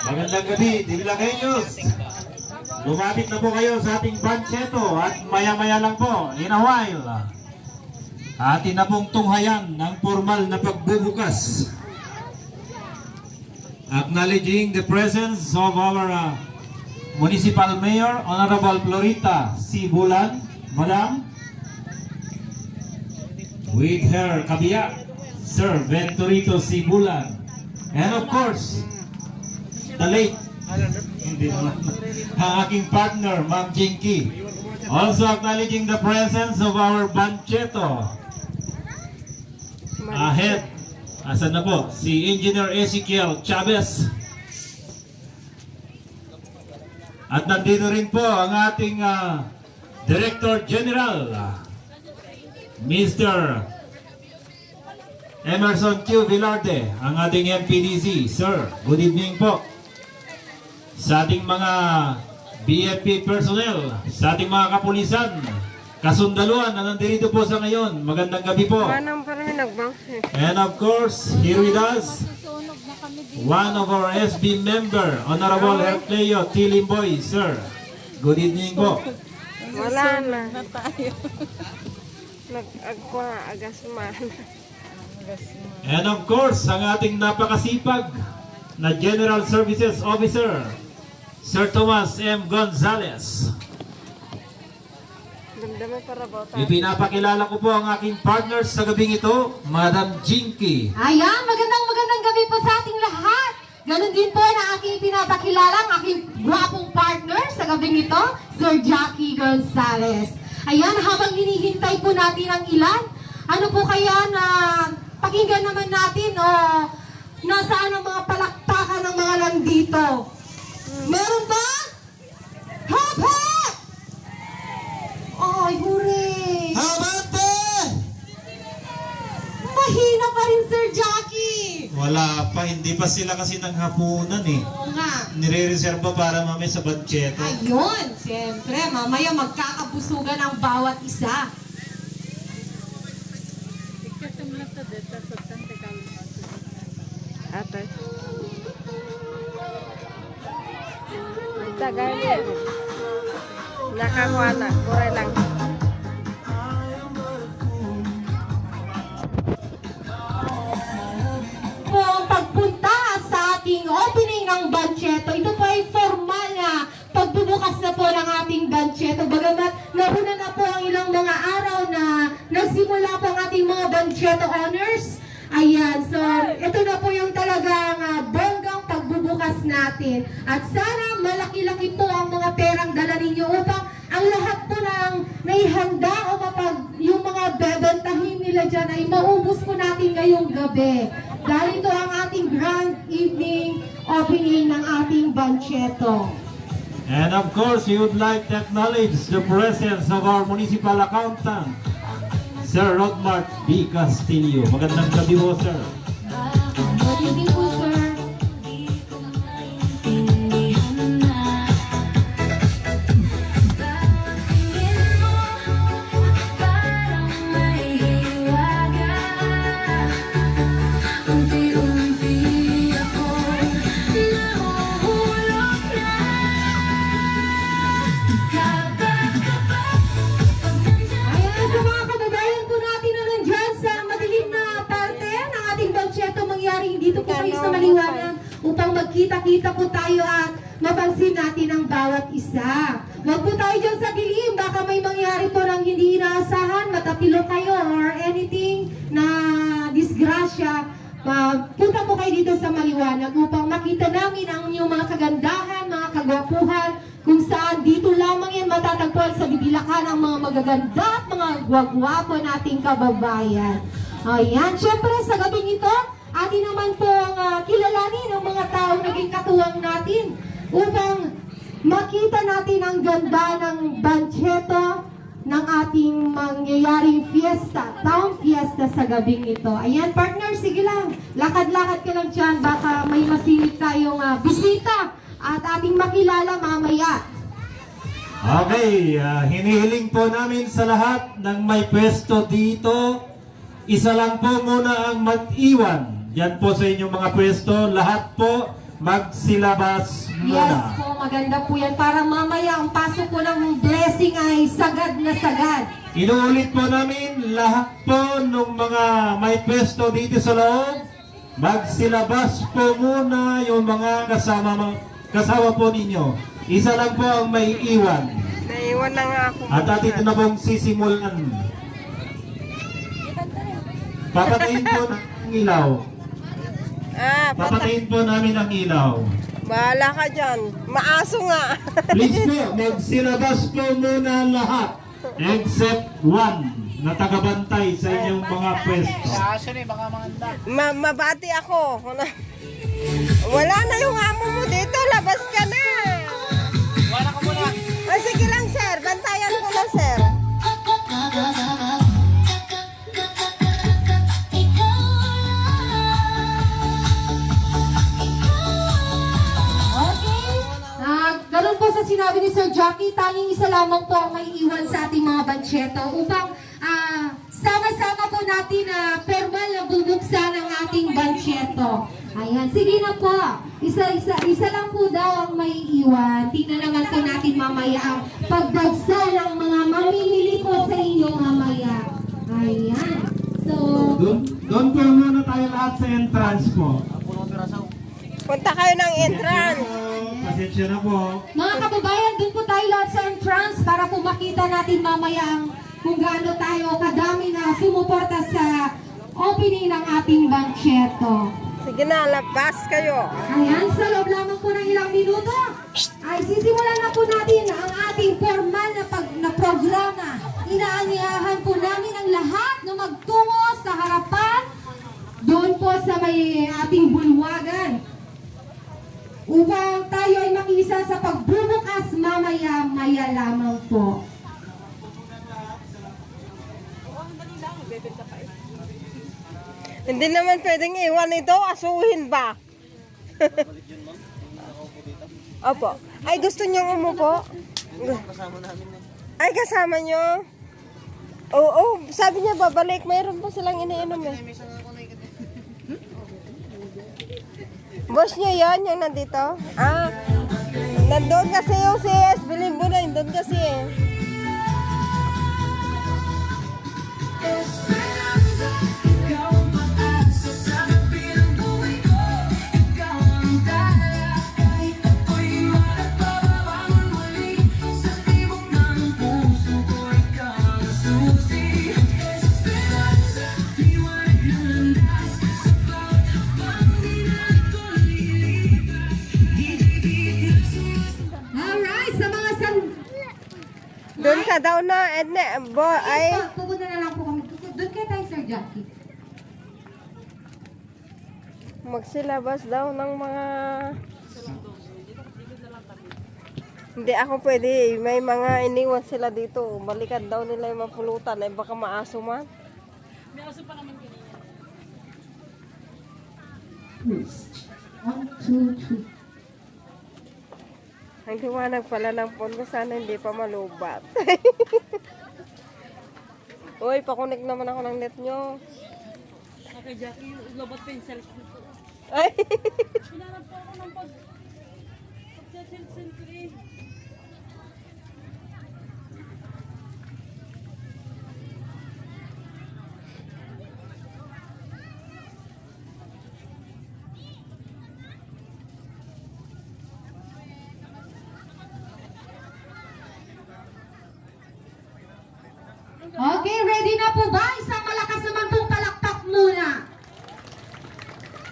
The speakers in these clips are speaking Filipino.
Magandang gabi, Divilagueños. Lumapit na po kayo sa ating Bancheto at maya-maya lang po, in a while, atin na pong tunghayan ng formal na pagbubukas. Acknowledging the presence of our Municipal Mayor, Honorable Florita C. Bulan, Madam, with her kabiyak, Sir Venturito C. Bulan, and of course, the late, ang aking partner, Ma'am Jinky. Also acknowledging the presence of our Bancheto. Ahead, asan na po? Si Engineer Ezekiel Chavez. At nandito rin po ang ating Director General, Mr. Emerson Q. Vilarte, ang ating MPDC. Sir, good evening po. Sa ating mga BFP personnel, sa ating mga kapulisan, kasundaluan na nandito po sa ngayon, magandang gabi po. And of course, here with us, one of our SB member, Honorable Hercleo Tilimboy. Sir, good evening po. Wala na. Nag-agwa, agasman. And of course, ang ating napakasipag na General Services Officer, Sir Tomas M. Gonzales. Ipinapakilala ko po ang aking partners sa gabing ito, Madam Jinky. Ayan, magandang gabi po sa ating lahat. Ganon din po na aking pinapakilala ang aking gwapong partner sa gabing ito, Sir Jackie Gonzales. Ayan, habang hinihintay po natin ang ilan, ano po kaya na pakinggan naman natin o nasaan ang mga palakpakan ng mga nandito? Meron ba? Hop, hop! Ay, hooray! Habante! Mahina pa rin, Sir Jackie! Wala pa, hindi pa sila kasi ng hapunan eh. Oo nga. Nire-reserva para mamaya sa Bancheto. Ayun, siyempre, mamaya magkakabusugan ang bawat isa. Ate. Tagal yan. Nakakuha na. Kuray lang. Po ang pagpunta sa ating opening ng Bancheto, ito po ay formal na pagbubukas na po ng ating Bancheto. Bagamat nauna na po ang ilang mga araw na nagsimula po ang ating mga Bancheto honors. Ayan, so ito na po yung talagang bonggang pagbubukas natin. At sana malaki-laki po ang mga perang dala ninyo upang ang lahat po ng naihanda o yung mga bebentahin nila dyan ay maubos po natin ngayong gabi. Dahil ito ang ating grand evening opening ng ating Bancheto. And of course, we would like to acknowledge the presence of our municipal accountant, Sir Rodmart B. Castillo. Magandang gabi po, sir. Good evening po, sir. Dito po kayo sa maliwanag upang magkita-kita po tayo at mapansin natin ang bawat isa. Huwag po tayo dyan sa dilim, baka may mangyari po ng hindi inaasahan, matapilo kayo or anything na disgrasya. Punta po kayo dito sa maliwanag upang makita namin ang inyong mga kagandahan, mga kagwapuhan, kung saan dito lamang yan matatagpuan sa bibilakan ang mga magaganda at mga gwagwapo nating kababayan. Ayan, syempre sa gabing ito, atin naman po ang kilalanin ng mga taong naging katuwang natin upang makita natin ang ganda ng Banchetto ng ating mangyayaring fiesta, town fiesta sa gabing ito. Ayan, partner, sige lang. Lakad-lakad ka lang dyan. Baka may masilip tayong bisita at ating makilala mamaya. Okay, hinihiling po namin sa lahat ng may pwesto dito, isa lang po muna ang mag-iwan. Yan po sa inyong mga pwesto, lahat po magsilabas muna. Yes po, maganda po yan. Para mamaya ang pasok po ng blessing ay sagad na sagad. Inuulit po namin, lahat po ng mga may pwesto dito sa loob, magsilabas po muna yung mga kasama po ninyo. Isa lang po ang may iwan. Naiwan na nga ako. At atin na pong sisimulan. Papatayin po ng ilaw. Papatayin po namin ang ilaw. Bahala ka dyan. Maaso nga. Please po, magsilabas po muna lahat. Except one na tagabantay sa inyong mga pwesto. Mabati ako. Wala na yung amo mo dito. Labas ka na. Wala ka muna. Ay, sige lang, sir. Bantayan ko na, sir. Ganun po sa sinabi ni Sir Jackie, tanging isa lamang po ang may iwan sa ating mga Banchetto upang sama-sama po natin na formal na bubuksan ang ating Banchetto. Ayan, sige na po. Isa lang po daw ang may iwan. Tingnan naman po natin mamaya ang pagbagsa ng mga mamimili po sa inyo mamaya. Ayan. So, Doon po muna tayo lahat sa entrance po. Punta kayo ng entrance. Pasensya na po. mga kababayan, dun po tayo lahat sa entrance para po makita natin mamaya ang kung gaano tayo kadami na sumuporta sa opening ng ating Banchetto. Sige na, labas kayo. Ayan, sa loob lamang po ng ilang minuto ay sisimulan na po natin ang ating formal na programa. Inaanyayahan po namin ang lahat na magtungo sa harapan doon po sa may ating bulwagan upang tayo ay makisa sa pagbubukas mamaya-maya lamang po. Hindi naman pwedeng iwan ito. Asuhin ba? Opo. Ay, gusto nyo umupo? Ay, kasama nyo? Oo, sabi niya babalik. Mayroon pa silang iniinom eh. Boss nyo yun, yung nandito? Nandun kasi yung CS. Bilhin mo na, nandun kasi eh. Doon ka daw na, Edne, ay... Pupunta na lang po kami. Doon kayo tayo, Sir Jackie. Magsilabas daw ng mga... Hindi ako pwede. May mga iniwan sila dito. Balikan daw nila yung mapulutan. Ay baka maaso man. May aso pa naman kanina. 1, 2, 3. Ang liwanag pala ng phone ko. Sana hindi pa malubat. Uy, pakunik naman ako ng net nyo. Okay, Jackie, lobat pa yung cellphone ko. Ay! Hinarap pa ako ng pag-cellphone ko eh. Okay, ready na po ba? Isang malakas naman pong palakpak muna.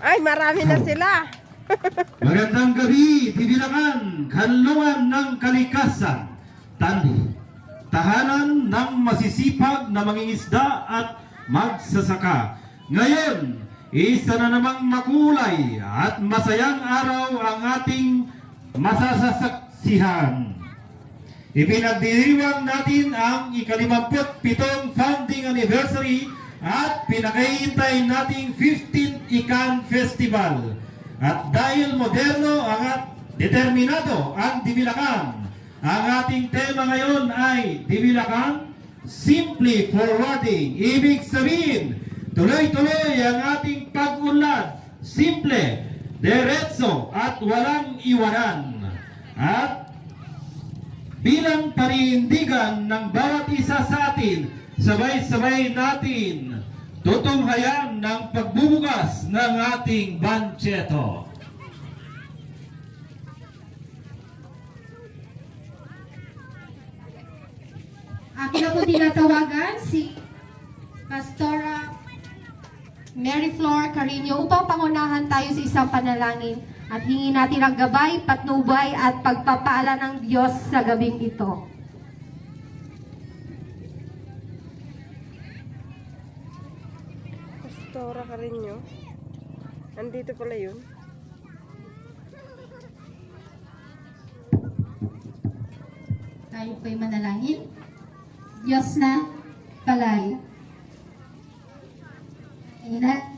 Ay, marami na sila. Magandang gabi, Tinilangan, Kanlungan ng Kalikasan, tahanan ng masisipag na mangingisda at magsasaka. Ngayon, isa na namang makulay at masayang araw ang ating saksihan. Ipinagdiriwang natin ang ika-57 founding anniversary at pinakahihintay nating 15th Ikan Festival. At dahil moderno at determinado ang Divilacan, ang ating tema ngayon ay Divilacan, Simply Forwarding. Ibig sabihin, tuloy-tuloy ang ating pag-unlad, simple, diretso at walang iwanan. At bilang paninindigan ng bawat isa sa atin, sabay-sabay natin tutunghayan ng pagbubukas ng ating bansyeto. Akin na po tinatawagan si Pastora Mary Flor Carino upang pangunahan tayo sa isang panalangin at hingin natin ang gabay, patnubay at pagpapaala ng Diyos sa gabing ito. Pastora Carino. Andito pala yun. Tayo po'y manalangin. Diyos na palay. Ina.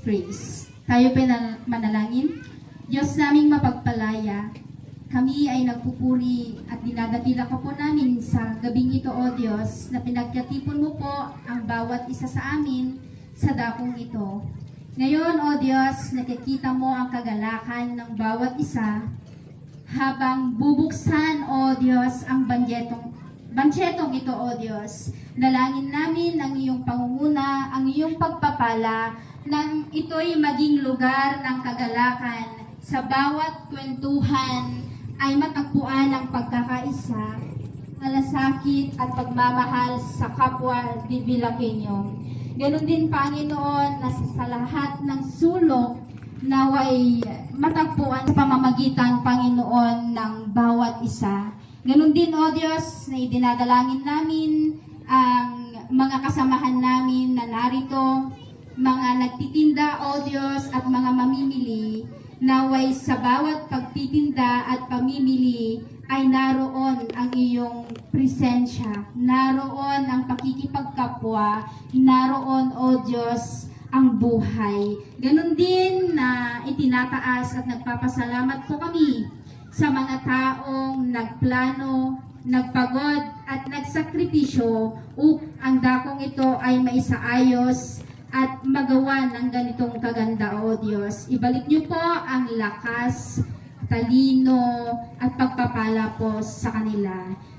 Praise. Tayo po'y manalangin. Diyos naming mapagpalaya, kami ay nagpupuri at dinadakila ka po namin sa gabing ito, O Diyos, na pinagkatipon mo po ang bawat isa sa amin sa dakong ito. Ngayon, O Diyos, nakikita mo ang kagalakan ng bawat isa habang bubuksan, O Diyos, ang bansyetong ito, O Diyos. Dalangin namin ang iyong pangunguna, ang iyong pagpapala, nang ito'y maging lugar ng kagalakan. Sa bawat kwentuhan ay matagpuan ang pagkakaisa, malasakit at pagmamahal sa kapwa Divilaqueño. Ganon din, Panginoon, na sa lahat ng sulok naway matagpuan sa pamamagitan, Panginoon, ng bawat isa. Ganon din, O Diyos, na idinadalangin namin ang mga kasamahan namin na narito, mga nagtitinda, O Diyos, at mga mamimili, naway sa bawat pagtitinda at pamimili ay naroon ang iyong presensya, naroon ang pakikipagkapwa, naroon, O Diyos, ang buhay. Ganon din na itinataas at nagpapasalamat po kami sa mga taong nagplano, nagpagod at nagsakripisyo ang dakong ito ay maisaayos at magawa ng ganitong kaganda, O Diyos. Ibalik niyo po ang lakas, talino, at pagpapala po sa kanila.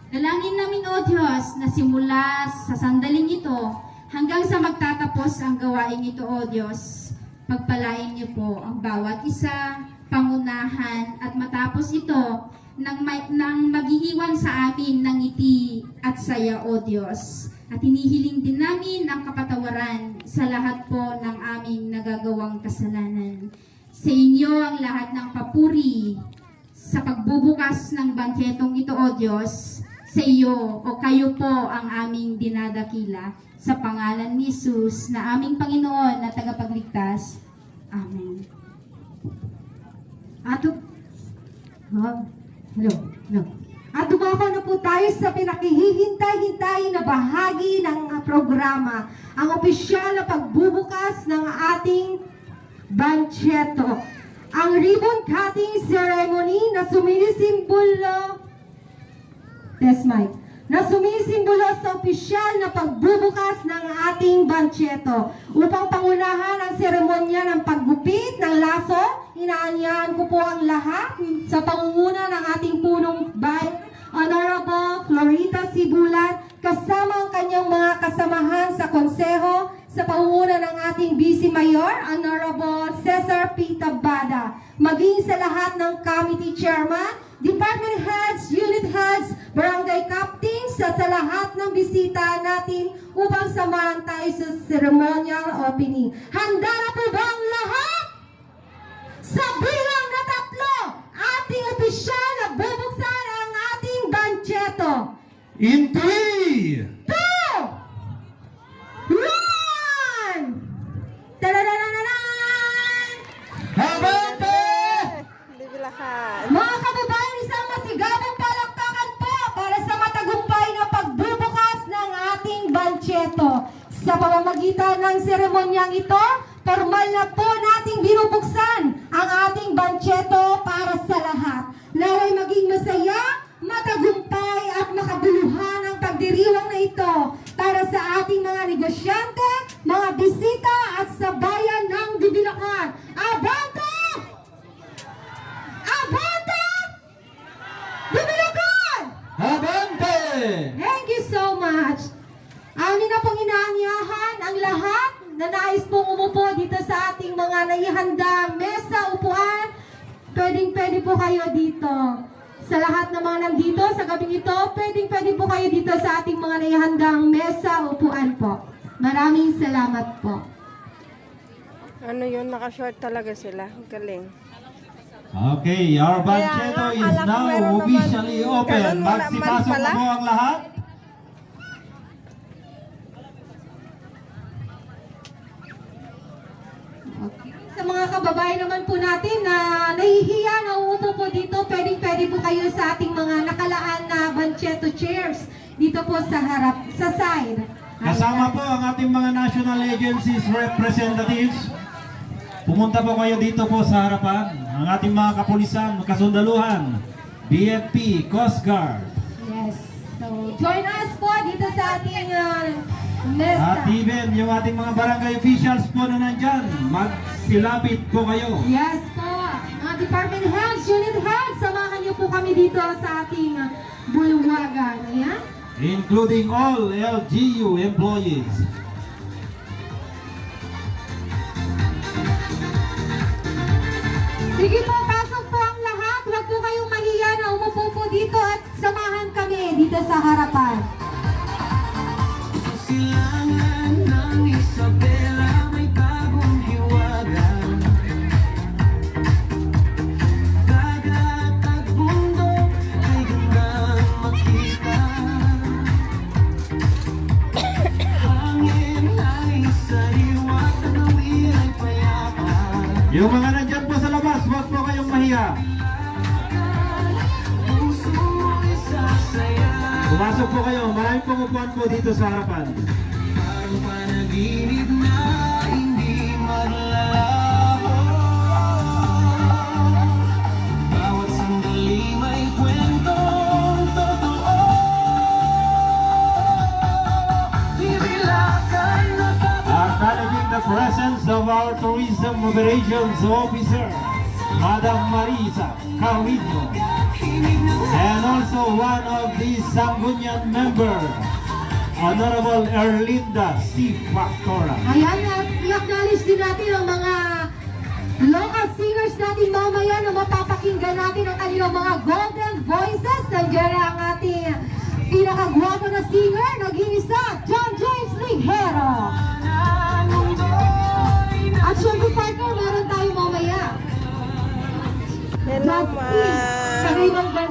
Dalangin namin, O Diyos, na simula sa sandaling ito hanggang sa magtatapos ang gawain ito, O Diyos, pagpalain niyo po ang bawat isa, pangunahan, at matapos ito nang mag-iiwan sa amin ng ngiti at saya, O Diyos. At hinihiling din namin ang kapatawaran sa lahat po ng aming nagagawang kasalanan. Sa inyo ang lahat ng papuri sa pagbubukas ng bangketong ito, O Diyos. Sa iyo o kayo po ang aming dinadakila. Sa pangalan ni Jesus na aming Panginoon na tagapagligtas. Amen. Hello. At dumako na po tayo sa pinakihihintay-hintay na bahagi ng programa, ang opisyal na pagbubukas ng ating bansyeto. Ang ribbon cutting ceremony na sumisimbolo sa opisyal na pagbubukas ng ating bansyeto. Upang pangunahan ang seremonya ng paggupit ng laso, inaanyahan ko po ang lahat sa pangunguna ng ating punong bayan, Honorable Florita Sibulan, kasama ang kanyang mga kasamahan sa konseho, sa pangunguna ng ating Vice Mayor, Honorable Cesar P. Tabada, maging sa lahat ng committee chairman, department heads, unit heads, barangay captains, at sa lahat ng bisita natin upang samahan tayo sa ceremonial opening. Handa na po ba ang lahat? Sa bilang na 3, ating opisyal na bubuksan ang ating bansyeto. In 3, 2, 1! Tararararan! ng seremonyang ito, formal na po nating binubuksan ang ating bansyeto para sa lahat. Naway maging masaya, matagumpay at makabuluhan ang pagdiriwang na ito para sa ating mga negosyante, mga bisita at sa bayan ng Divilacan. Abante! Abante! Divilacan! Abante! Thank you so much. Amin na pong inaanyahan ang lahat na nais pong umupo dito sa ating mga naihandang mesa, upuan. Pwede po kayo dito. Sa lahat ng mga nandito sa gabing ito, pwede po kayo dito sa ating mga naihandang mesa, upuan po. Maraming salamat po. Ano yun, naka-short talaga sila. Galing. Okay, our Kaya banchetto nga, is akala ko now meron naman officially open. ganun mo naman Magsipasok pala. na po ang lahat. Okay. Sa mga kababayan naman po natin na nahihiya na uupo po dito, pwede po kayo sa ating mga nakalaan na banchetto chairs dito po sa harap, sa side. Kasama po ang ating mga national agencies representatives. Pumunta po kayo dito po sa harapan. Ang ating mga kapulisan, kasundaluhan, BFP, Coast Guard. Yes. So, join us po dito sa ating mesa. At even yung ating mga barangay officials po na nandyan, magsilapit po kayo. Yes po. Mga department heads, unit heads, samahan niyo po kami dito sa ating bulwagan. Ayan. Including all LGU employees. Sige po, pasok po ang lahat. Huwag po kayong mahiya na umupo po dito at samahan kami dito sa harapan. Silangan ng Isabela may bagong hiwaga. Dagat at bundok ay gandang makita. Hangin ay sariwa at awit ay payapa. Yung mga nandyan po sa labas, huwag po kayong mahiya. Puso ay sasaya. Pumasok po kayo, maraming pong upuan po dito sa harapan. Parang panaginip na hindi maglalaho. Bawat sandali may kwentong totoo. Dibilakan na Acknowledging the presence of our Tourism Operations Officer, Madam Marisa Carrillo, and also one of the Sangguniang member, Honorable Erlinda C. Factora. Ayan, i-acknowledge din natin ang mga local singers natin mamaya na mapapakinggan natin ang kanilang mga golden voices. Nandiyan ang ating pinakagwapo na singer, nag-iisa, John James Ligero. At syempre partner, meron tayo mamaya. Hello, Justin, ma'am. kagaibang bansa.